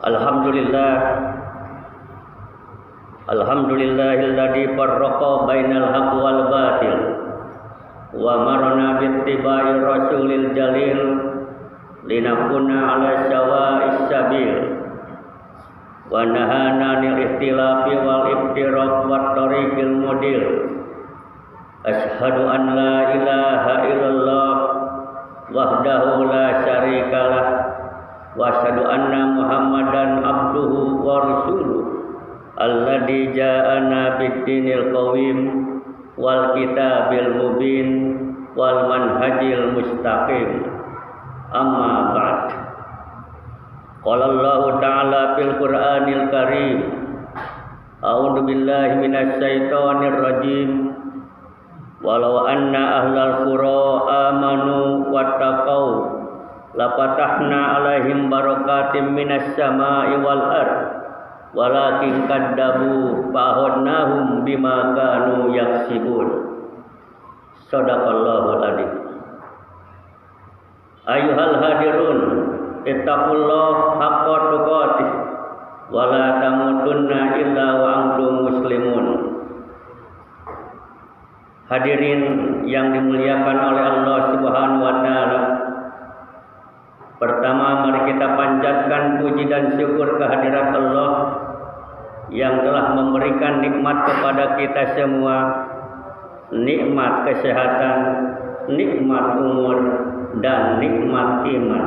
Alhamdulillah Alhamdulillahilladzi farraqa bainal haqqi wal batil wa marana bittiba'i rasulil jalil linakuna ala sawa'is sabil wa nahana anil ikhtilafi wal iftiraq wat tariqil mudil. Asyhadu an la ilaha illallah wahdahu la syarikalah wa asyhadu anna Muhammadan abduhu wa rasuluh alladzi ja'ana bid-dinil qawim wal kitabil mubin wal manhajil mustaqim. Amma ba'd. Qala Allah ta'ala fil Qur'anil Karim, a'udzu billahi minasy syaithanir rajim. Walau anna ahlal qura amanu wattaqau lafatahna alaihim barakatim minas sama'i wal ardh walakin kadzabu fa'akhadnahum bima kanu yaksibun. Shadaqallahul adzim. Ayyuhal hadirun, ittaqullaha haqqa tuqatih wa la tamutunna illa wa antum muslimun. Hadirin yang dimuliakan oleh Allah Subhanahu wa taala. Pertama, mari kita panjatkan puji dan syukur kehadirat Allah yang telah memberikan nikmat kepada kita semua, nikmat kesehatan, nikmat umur, dan nikmat iman.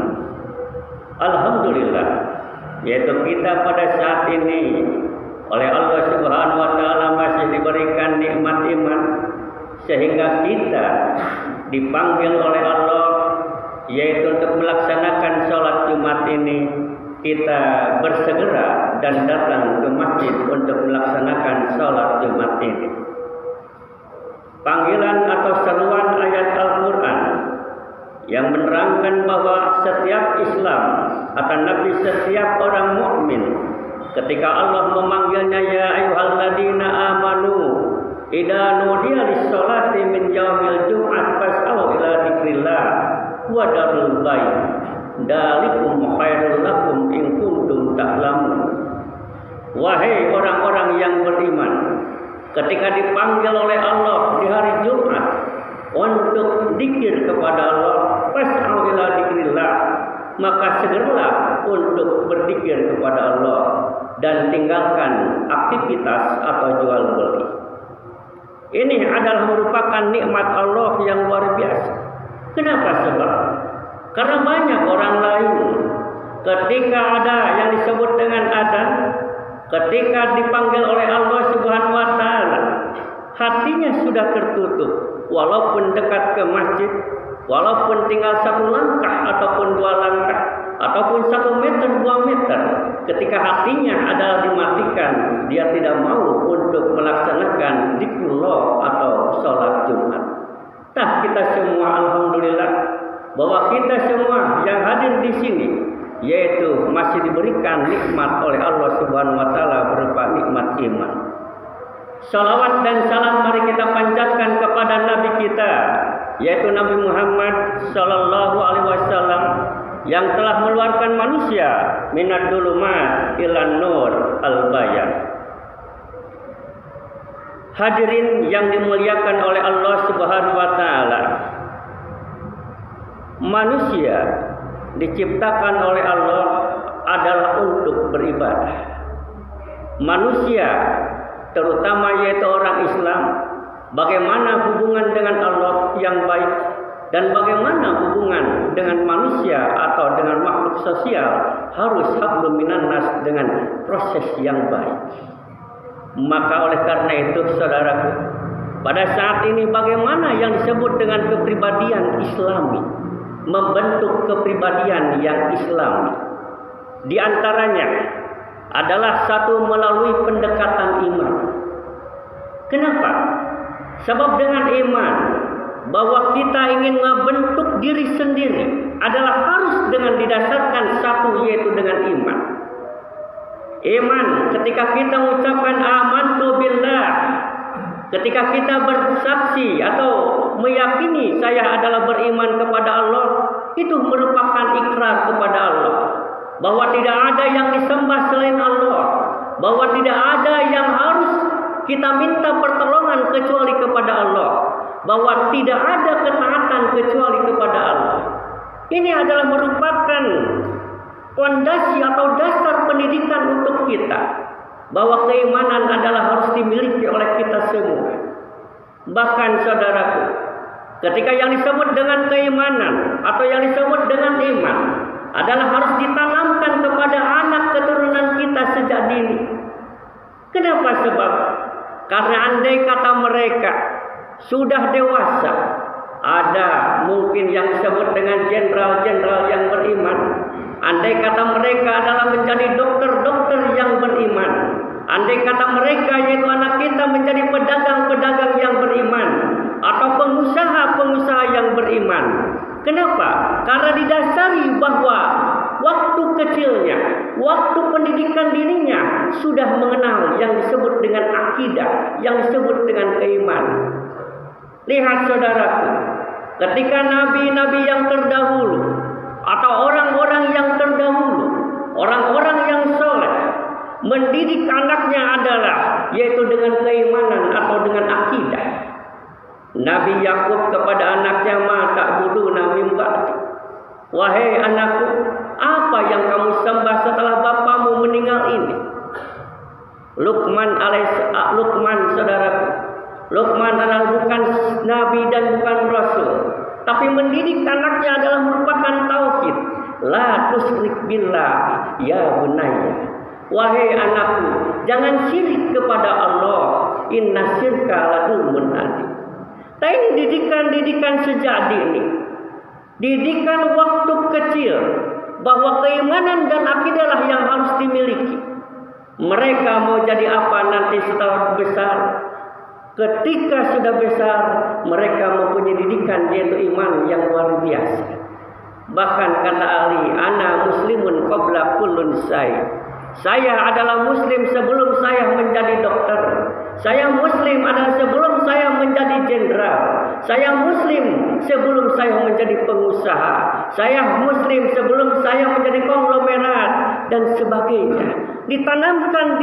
Alhamdulillah, yaitu kita pada saat ini oleh Allah Subhanahu wa taala masih diberikan nikmat iman, sehingga kita dipanggil oleh Allah yaitu untuk melaksanakan sholat Jumat ini. Kita bersegera dan datang ke masjid untuk melaksanakan sholat Jumat ini. Panggilan atau seruan ayat Al-Quran yang menerangkan bahwa setiap Islam akan nabi setiap orang mukmin ketika Allah memanggilnya, ya ayyuhalladzina amanu idza nudiya lis-sholati min yaumil jum'ah fas'au ila dzikrillah wa darul bai' dzalikum khairul lakum in kuntum ta'lamun. Wahai orang-orang yang beriman, ketika dipanggil oleh Allah di hari Jumat untuk zikir kepada Allah, fas'au ila dzikrillah, maka segeralah untuk berzikir kepada Allah dan tinggalkan aktivitas atau jual beli. Ini adalah merupakan nikmat Allah yang luar biasa. Kenapa? Sebab karena banyak orang lain ketika ada yang disebut dengan adzan, ketika dipanggil oleh Allah Subhanahu wa taala, hatinya sudah tertutup, walaupun dekat ke masjid, walaupun tinggal 1 langkah ataupun 2 langkah ataupun 1 meter 2 meter, ketika hatinya adalah dimatikan, dia tidak mau untuk melaksanakan zikrullah atau sholat Jumat. Nah, kita semua alhamdulillah bahwa kita semua yang hadir di sini yaitu masih diberikan nikmat oleh Allah Subhanahu wa taala berupa nikmat iman. Salawat dan salam mari kita panjatkan kepada nabi kita yaitu Nabi Muhammad sallallahu alaihi wasallam yang telah mengeluarkan manusia minad dulumat ilan nur al-bayan. Hadirin yang dimuliakan oleh Allah Subhanahu wa taala, manusia diciptakan oleh Allah adalah untuk beribadah. Manusia terutama yaitu orang Islam, bagaimana hubungan dengan Allah yang baik dan bagaimana hubungan dengan manusia atau dengan makhluk sosial harus hablum minan nas dengan proses yang baik. Maka oleh karena itu saudaraku, pada saat ini bagaimana yang disebut dengan kepribadian Islami, membentuk kepribadian yang Islami. Di antaranya adalah satu melalui pendekatan iman. Kenapa? Sebab dengan iman bahwa kita ingin membentuk diri sendiri adalah harus dengan didasarkan satu yaitu dengan iman. Iman ketika kita mengucapkan amantu billah, ketika kita bersaksi atau meyakini saya adalah beriman kepada Allah, itu merupakan ikrar kepada Allah. bahwa tidak ada yang disembah selain Allah, bahwa tidak ada yang harus kita minta pertolongan kecuali kepada Allah, bahwa tidak ada ketaatan kecuali kepada Allah. Ini adalah merupakan fondasi atau dasar pendidikan untuk kita, bahwa keimanan adalah harus dimiliki oleh kita semua. Bahkan saudaraku, ketika yang disebut dengan keimanan atau yang disebut dengan iman adalah harus ditanamkan kepada anak keturunan kita sejak dini. Kenapa? Sebab karena andai kata mereka sudah dewasa, ada mungkin yang disebut dengan jenderal-jenderal yang beriman. Andai kata mereka adalah menjadi dokter-dokter yang beriman. Andai kata mereka yaitu anak kita menjadi pedagang-pedagang yang beriman, atau pengusaha-pengusaha yang beriman. Kenapa? Karena didasari bahwa waktu kecilnya, waktu pendidikan dirinya sudah mengenal yang disebut dengan akidah, yang disebut dengan keimanan. Lihat saudaraku, ketika nabi-nabi yang terdahulu atau orang-orang yang terdahulu, orang-orang yang soleh mendidik anaknya adalah yaitu dengan keimanan atau dengan akidah. Nabi Yakub kepada anaknya, "Ma ta'buduna min ba'di." Wahai anakku, apa yang kamu sembah setelah bapamu meninggal ini? Luqman saudaraku, Luqman adalah bukan nabi dan bukan rasul, tapi mendidik anaknya adalah merupakan tauhid. La tusyrik billah ya bunayya. Wahai anakku, jangan syirik kepada Allah. Inna syirka la dzulmun adzim. Nah, ini didikan sejak dini, didikan waktu kecil, bahwa keimanan dan akidahlah yang harus dimiliki. Mereka mau jadi apa nanti setelah besar? Ketika sudah besar, mereka mempunyai didikan yaitu iman yang luar biasa. Bahkan kata Ali, "Ana muslimun qabla kullun say." Saya adalah muslim sebelum saya menjadi dokter. Saya muslim adalah sebelum saya menjadi jenderal. Saya muslim sebelum saya menjadi pengusaha. Saya muslim sebelum saya menjadi konglomerat dan sebagainya. Ditanamkan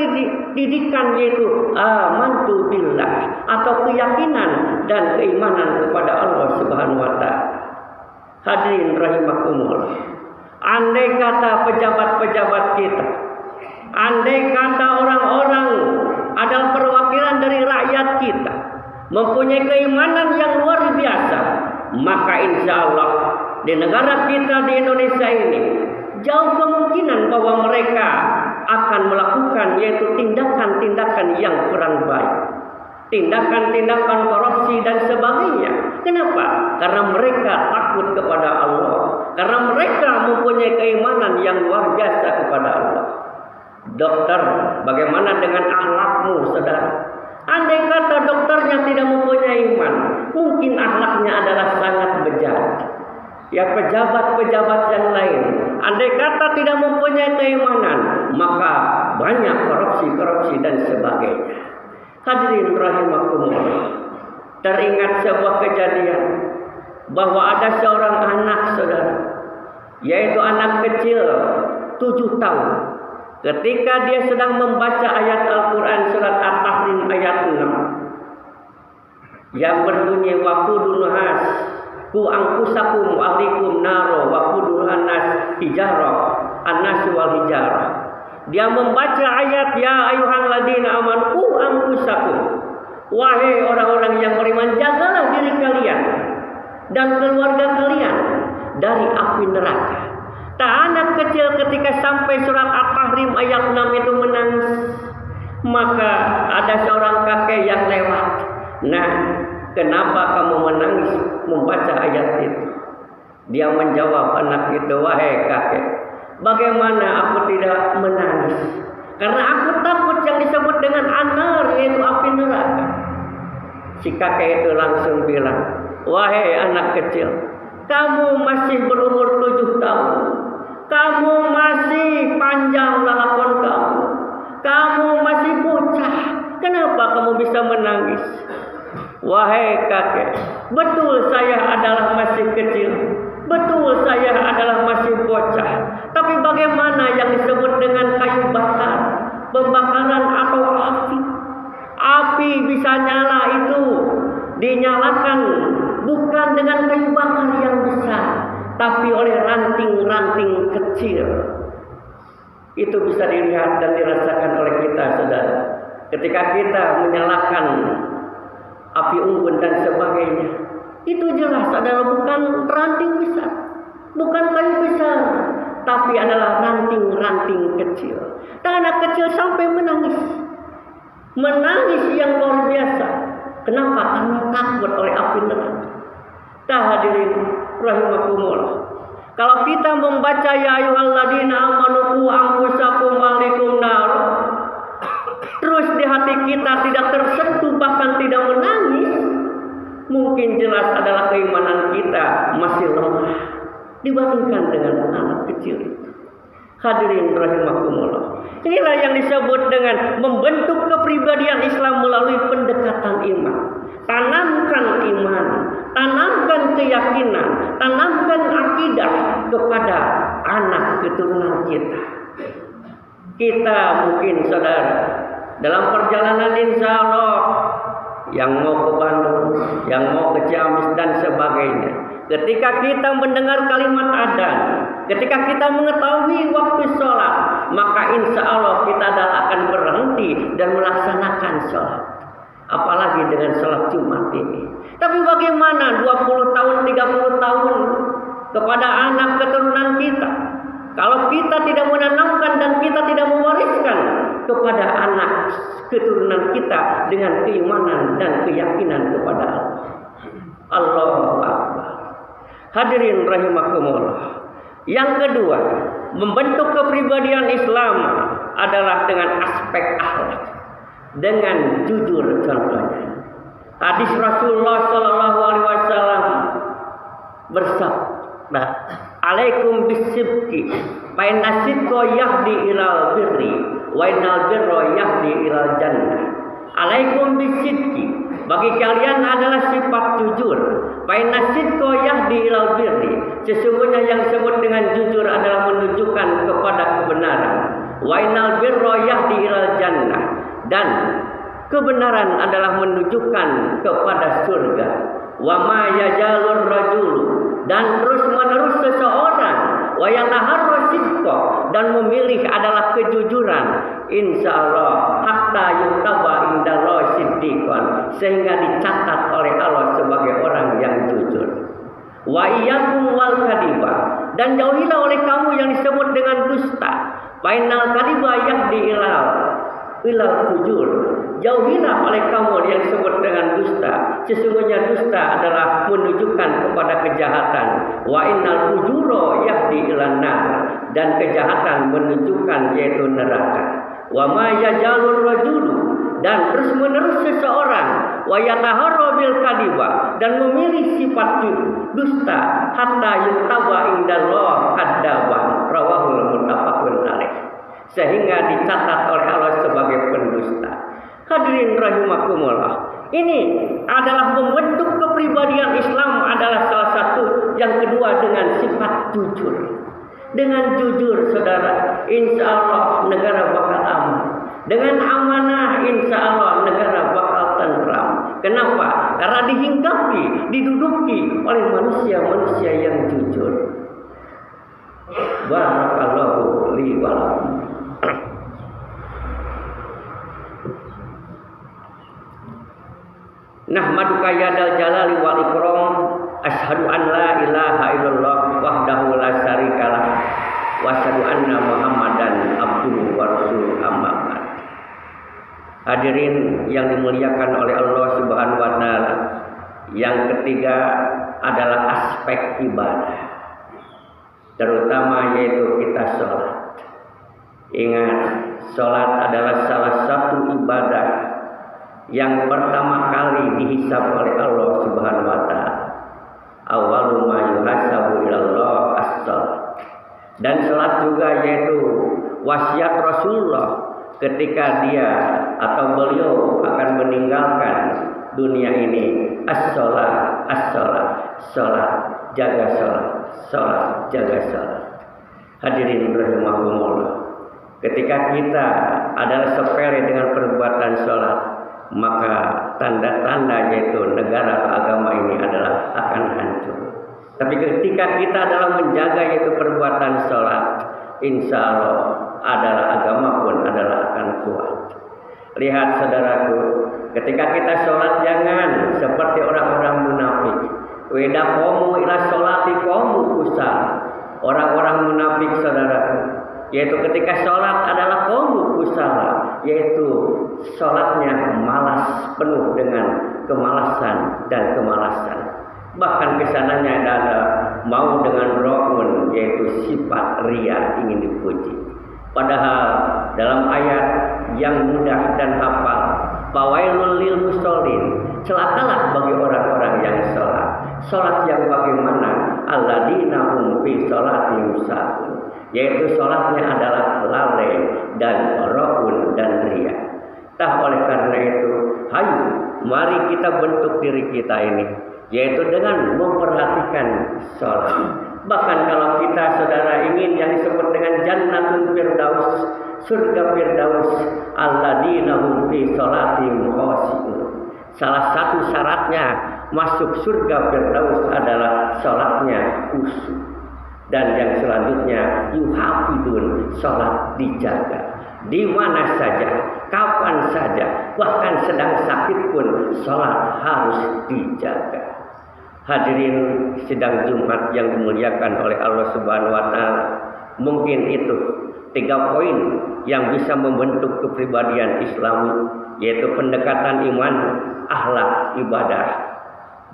didikan yaitu amantu billah atau keyakinan dan keimanan kepada Allah Subhanahu wa taala. Hadirin rahimakumullah. Andai kata pejabat-pejabat kita, andai kata orang-orang adalah perwakilan dari rakyat kita, mempunyai keimanan yang luar biasa, maka insya Allah di negara kita di Indonesia ini jauh kemungkinan bahwa mereka akan melakukan yaitu tindakan-tindakan yang kurang baik, tindakan-tindakan korupsi dan sebagainya. Kenapa? Karena mereka takut kepada Allah, karena mereka mempunyai keimanan yang luar biasa kepada Allah. Dokter, bagaimana dengan akhlakmu, saudara? Andai kata dokternya tidak mempunyai iman, mungkin akhlaknya adalah sangat bejat. Ya, pejabat-pejabat yang lain, andai kata tidak mempunyai keimanan, maka banyak korupsi dan sebagainya. Hadirin rahimakumullah. Teringat sebuah kejadian bahwa ada seorang anak, saudara, yaitu anak kecil 7 tahun. Ketika dia sedang membaca ayat Al-Quran surat At-Tahrim ayat 6 yang berbunyi waqudun nas ku angkusakum alikum naro waqudun nas hijarah an-nas wal hijarah. Dia membaca ayat ya ayyuhal ladina amanu ku angkusakum, wahai orang-orang yang beriman, jagalah diri kalian dan keluarga kalian dari api neraka. Tak, anak kecil ketika sampai surat At-Tahrim ayat 6 itu menangis. Maka ada seorang kakek yang lewat. Nah, kenapa kamu menangis membaca ayat itu? Dia menjawab anak itu, wahai kakek, bagaimana aku tidak menangis? Karena aku takut yang disebut dengan anar, yaitu api neraka. Si kakek itu langsung bilang, wahai anak kecil, kamu masih berumur 7 tahun. Kamu masih panjang lalakon kamu. Kamu masih bocah. Kenapa kamu bisa menangis? Wahai kakek, betul saya adalah masih kecil. Betul saya adalah masih bocah. Tapi bagaimana yang disebut dengan kayu bakar, pembakaran atau api? Api bisa nyala itu dinyalakan bukan dengan kayu bakar yang besar, tapi oleh ranting-ranting kecil. Itu bisa dilihat dan dirasakan oleh kita, saudara. Ketika kita menyalakan api unggun dan sebagainya, itu jelas adalah bukan ranting besar, bukan kayu besar, tapi adalah ranting-ranting kecil. Dan anak kecil sampai menangis. Menangis yang luar biasa. Kenapa? Karena takut oleh api neraka. Hadirin rahimakumullah. Kalau kita membaca ya ayyuhalladzina amanu qu anfusakum wa ahlikum nar, terus di hati kita tidak tersentuh bahkan tidak menangis, mungkin jelas adalah keimanan kita masih lemah dibandingkan dengan anak kecil itu. Hadirin rahimakumullah. Inilah yang disebut dengan membentuk kepribadian Islam melalui pendekatan iman. Tanamkan iman, tanamkan keyakinan, tanamkan akidah kepada anak keturunan kita. Kita mungkin saudara dalam perjalanan insya Allah yang mau ke Bandung, yang mau ke Ciamis dan sebagainya. Ketika kita mendengar kalimat adzan, ketika kita mengetahui waktu sholat, maka insya Allah kita akan berhenti dan melaksanakan sholat. Apalagi dengan sholat Jumat ini. Tapi bagaimana 20 tahun, 30 tahun kepada anak keturunan kita? Kalau kita tidak menanamkan dan kita tidak mewariskan kepada anak keturunan kita dengan keimanan dan keyakinan kepada Allah. Allahu Akbar. Hadirin rahimakumullah. Yang kedua, membentuk kepribadian Islam adalah dengan aspek akhlak, dengan jujur contohnya. Hadis Rasulullah Shallallahu Alaihi Wasallam bersabda, "Alaikum bisidqi, fa inna sidqa yahdi ilal birri, wa innal birra yahdi ilal jannah." Alaikum bisidqi, bagi kalian adalah sifat jujur. Fa inna sidqa yahdi ilal birri, sesungguhnya yang disebut dengan jujur adalah menunjukkan kepada kebenaran. Wa innal birra yahdi ilal jannah, dan kebenaran adalah menunjukkan kepada surga. Wa ma yajalur rajul, dan terus menerus seseorang wa yataharra sidqa, dan memilih adalah kejujuran, insyaallah hatta yuktaba indallahi siddiqan, sehingga dicatat oleh Allah sebagai orang yang jujur. Wa iyyakum wal kadiba, dan jauhilah oleh kamu yang disebut dengan dusta. Fa innal kadiba yahdi ilal fujur, jauhilah oleh kamu yang disebut dengan dusta, sesungguhnya dusta adalah menunjukkan kepada kejahatan. Wa innal fujura yahdi ilan nar, dan kejahatan menunjukkan yaitu neraka. Wa ma yajalur rajulu, dan terus menerus seseorang wa yataharra bil kadiba, dan memilih sifat dusta hatta yuktaba indallah kadzdzaba, rawahul muttafaqun alaih, sehingga dicatat oleh Allah sebagai pendusta. Hadirin rahimakumullah. Ini adalah membentuk kepribadian Islam, adalah salah satu. Yang kedua dengan sifat jujur. Dengan jujur saudara, insya Allah negara bakal aman. Dengan amanah insya Allah negara bakal tentram. Kenapa? Karena dihinggapi, diduduki oleh manusia-manusia yang jujur. Barakallahu li wa lakum. Nahmaduka ya dal jalali wal ikram, asyhadu an la ilaha illallah wahdahu la syarikalah, wa asyhadu anna Muhammadan abduhu wa rasuluh, amma ba'd. Hadirin yang dimuliakan oleh Allah Subhanahu wa taala, yang ketiga adalah aspek ibadah, terutama yaitu kita sholat. Ingat, sholat adalah salah satu ibadah yang pertama kali dihisab oleh Allah Subhanahu wa taala. Awwalu ma yuhasabu ilallah as-shalah. Dan salat juga yaitu wasiat Rasulullah ketika dia atau beliau akan meninggalkan dunia ini. As-shalah, salat, jaga salat, jaga salat. Hadirin rahimakumullah. Ketika kita adalah sepele dengan perbuatan sholat, maka tanda-tanda yaitu negara agama ini adalah akan hancur. Tapi ketika kita adalah menjaga yaitu perbuatan sholat, insya Allah adalah agama pun adalah akan kuat. Lihat saudaraku, ketika kita sholat jangan seperti orang-orang munafik. Weda komu ila sholati komu kusal. Orang-orang munafik saudaraku, yaitu ketika sholat adalah komu kusala, yaitu sholatnya malas, penuh dengan kemalasan dan kemalasan. Bahkan kesananya adalah mau dengan rohun, yaitu sifat ria, ingin dipuji. Padahal dalam ayat yang mudah dan hafal, fawailul lil musallin, celakalah bagi orang-orang yang sholat. Sholat yang bagaimana? Alladzina hum fi sholatihim sahun, yaitu sholatnya adalah lalai dan rohun dan ria. Oleh karena itu, hayu mari kita bentuk diri kita ini, yaitu dengan memperhatikan sholat. Bahkan kalau kita saudara ingin yang disebut dengan jannatul firdaus, surga firdaus, alladzina hum fi sholatihim khashi'un. Salah satu syaratnya masuk surga firdaus adalah sholatnya khusyuk. Dan yang selanjutnya yuhafidun, sholat dijaga. Di mana saja, kapan saja, bahkan sedang sakit pun sholat harus dijaga. Hadirin sidang Jumat yang dimuliakan oleh Allah Subhanahu wa taala, mungkin itu 3 poin yang bisa membentuk kepribadian Islami, yaitu pendekatan iman, akhlak, ibadah,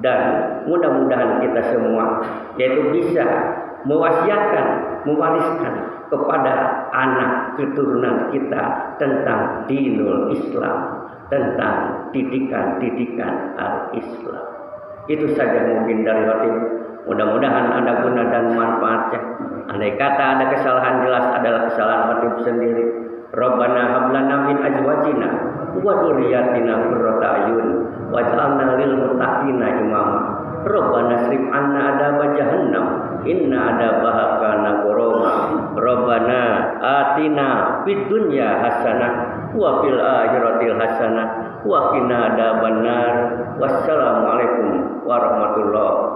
dan mudah-mudahan kita semua yaitu bisa mewasiatkan, mewariskan kepada anak keturunan kita tentang dinul Islam, tentang didikan-didikan al-Islam. Itu saja mungkin dari hati. Mudah-mudahan ada guna dan manfaatnya. Andai kata ada kesalahan, jelas adalah kesalahan hati sendiri. Rabbana hablana min azwajina wa dzurriyyatina qurrata a'yun waj'alna lil muttaqina imama. Rabbana srif 'anna adzab jahannam inna adzabaha kana ghurama. Rabbana atina fid dunya hasanah wa fil akhirati hasanah wa qina adzabannar. Wassalamualaikum warahmatullahi